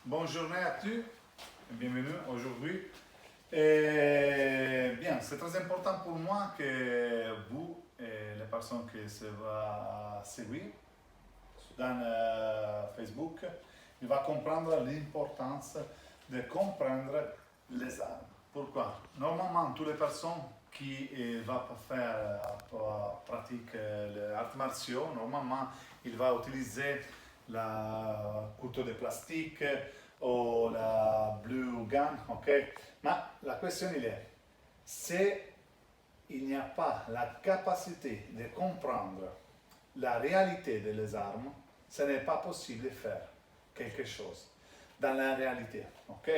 Bonne journée à tous, bienvenue aujourd'hui. Bien, c'est très important pour moi que vous et les personnes qui se vont suivre dans Facebook, ils vont comprendre l'importance de comprendre les armes. Pourquoi? Normalement, toutes les personnes qui vont faire pratique l'art martiaux, normalement, ils vont utiliser la couteau de plastique ou la blue gun, ok? Mais la question est, si il n'y a pas la capacité de comprendre la réalité des armes, ce n'est pas possible de faire quelque chose dans la réalité, ok?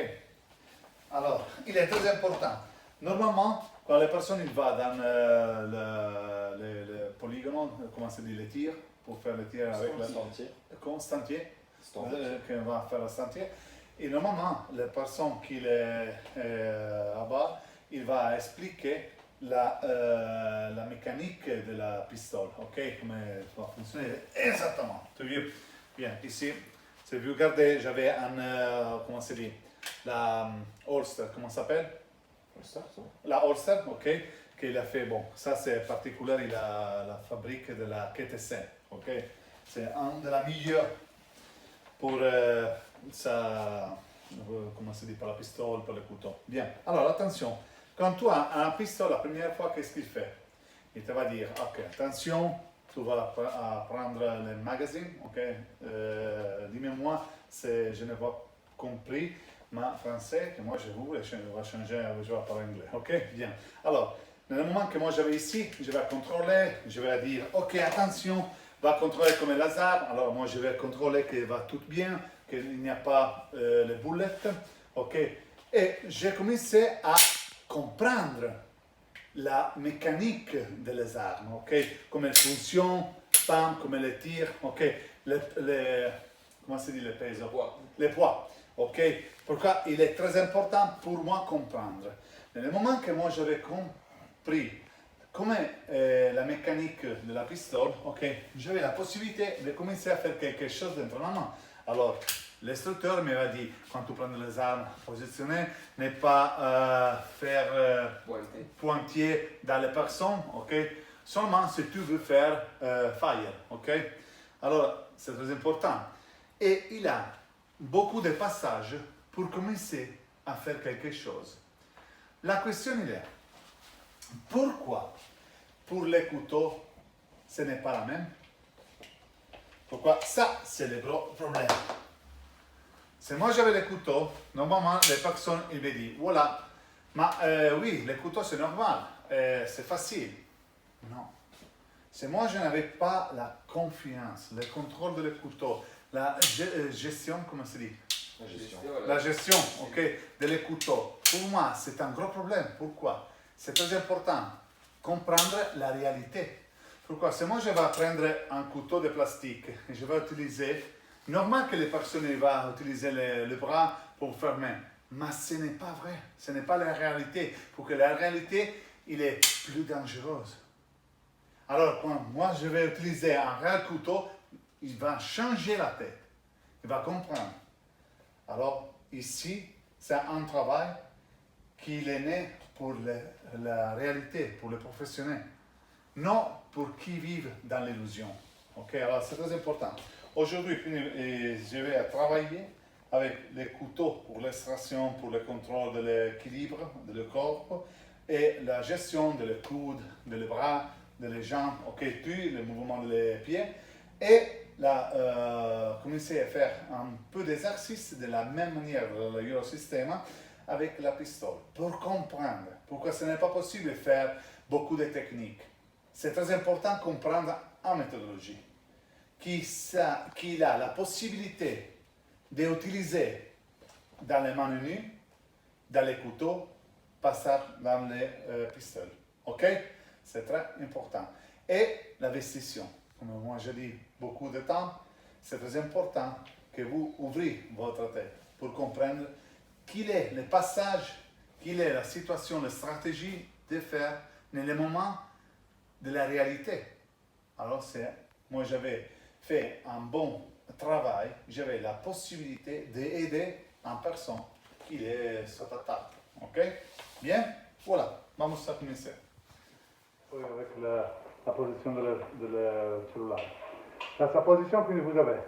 Alors, il est très important. Normalement, quand les personnes vont dans le polygone, comment se dit, les tirs, pour faire les tirs avec le stantier, qu'on va faire le stantier, et normalement, la personne qui est là-bas, il va expliquer la mécanique de la pistole, ok? Comment elle va fonctionner exactement. Tu vois? Bien, ici, si vous regardez, j'avais un, comment se dit, la holster, comment ça s'appelle? La holster, ok, qu'il a fait, bon, ça c'est particulier, il a la fabrique de la KTC, ok, c'est un de la meilleure pour ça, comment se dit, pour la pistole, pour le couteau. Bien, alors attention, quand tu as un pistolet, la première fois, qu'est-ce qu'il fait? Il te va dire, ok, attention, tu vas prendre le magazine, ok, dis-moi si je n'ai pas compris, mais français, que moi je voulais, je vais changer, je vais parler anglais, ok, bien. Alors, dans le moment que moi j'avais ici, je vais contrôler, je vais dire, ok, attention, va contrôler comme laser, alors moi je vais contrôler que va tout bien, qu'il n'y a pas les boulettes, ok, et j'ai commencé à comprendre la mécanique des armes, ok, comment elles fonctionnent, bam, comment elles tirent, ok, comment se dit le peso? Les poids, ok. Pourquoi il est très important pour moi comprendre. Dans le moment que moi j'avais compris comment la mécanique de la pistole, ok, j'avais la possibilité de commencer à faire quelque chose dentro la main. Alors, l'instructeur m'a dit, quand tu prends les armes positionnées, ne pas faire pointier dans les personnes, ok? Seulement si tu veux faire fire, ok? Alors, c'est très important. Et il a beaucoup de passages pour commencer à faire quelque chose. La question est, pourquoi pour les couteaux, ce n'est pas la même? Pourquoi? Ça, c'est le gros problème. Si moi j'avais les couteaux, normalement les personnes ils me disent voilà, mais oui, les couteaux c'est normal, c'est facile. Non. Si moi je n'avais pas la confiance, le contrôle de les couteaux, la gestion, comment se dit? La gestion, ok, de les couteaux. Pour moi, c'est un gros problème. Pourquoi? C'est très important comprendre la réalité. Pourquoi? Si moi je vais prendre un couteau de plastique et je vais utiliser, normal que les personnes vont utiliser le bras pour fermer, mais ce n'est pas vrai. Ce n'est pas la réalité. Pour que la réalité, il est plus dangereuse. Alors, quand moi je vais utiliser un réel couteau, il va changer la tête. Il va comprendre. Alors, ici, c'est un travail qui est né pour la réalité, pour les professionnels, non pour qui vivent dans l'illusion. Ok, alors c'est très important. Aujourd'hui, je vais travailler avec les couteaux pour l'extraction, pour le contrôle de l'équilibre de corps et la gestion de les coudes, de les bras, de les jambes, ok, puis le mouvement des pieds et commencer à faire un peu d'exercice de la même manière dans le Eurosystème avec la pistole pour comprendre pourquoi ce n'est pas possible de faire beaucoup de techniques. C'est très important de comprendre en méthodologie qu'il a la possibilité d'utiliser dans les mains nues, dans les couteaux, passer dans les pistolets. Ok? C'est très important. Et la vestition. Comme moi je dis beaucoup de temps, c'est très important que vous ouvrez votre tête pour comprendre quel est le passage, quelle est la situation, la stratégie de faire dans le moment de la réalité. Alors, moi j'avais fait un bon travail, j'avais la possibilité d'aider une personne qui est sur ta table. Ok? Bien? Voilà. Vamos a commencer. Avec la position de le cellulaire. Dans sa position que vous avez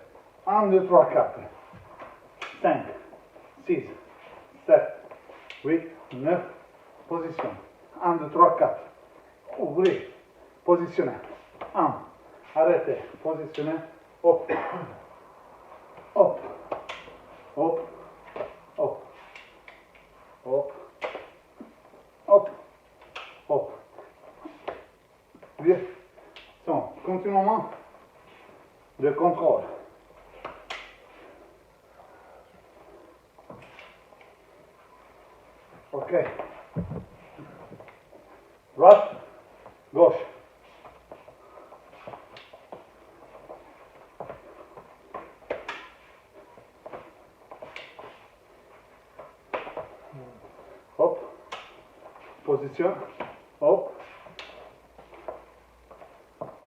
1, 2, 3, 4, 5, 6, 7, 8, 9, position. 1, 2, 3, 4. Ouvrez, positionnez. 1, arrêtez, positionnez, hop, hop, hop, hop, hop, hop, hop. Bien. Donc, continuellement de contrôle. Ok. Droite, gauche. Hop. Position. Hop.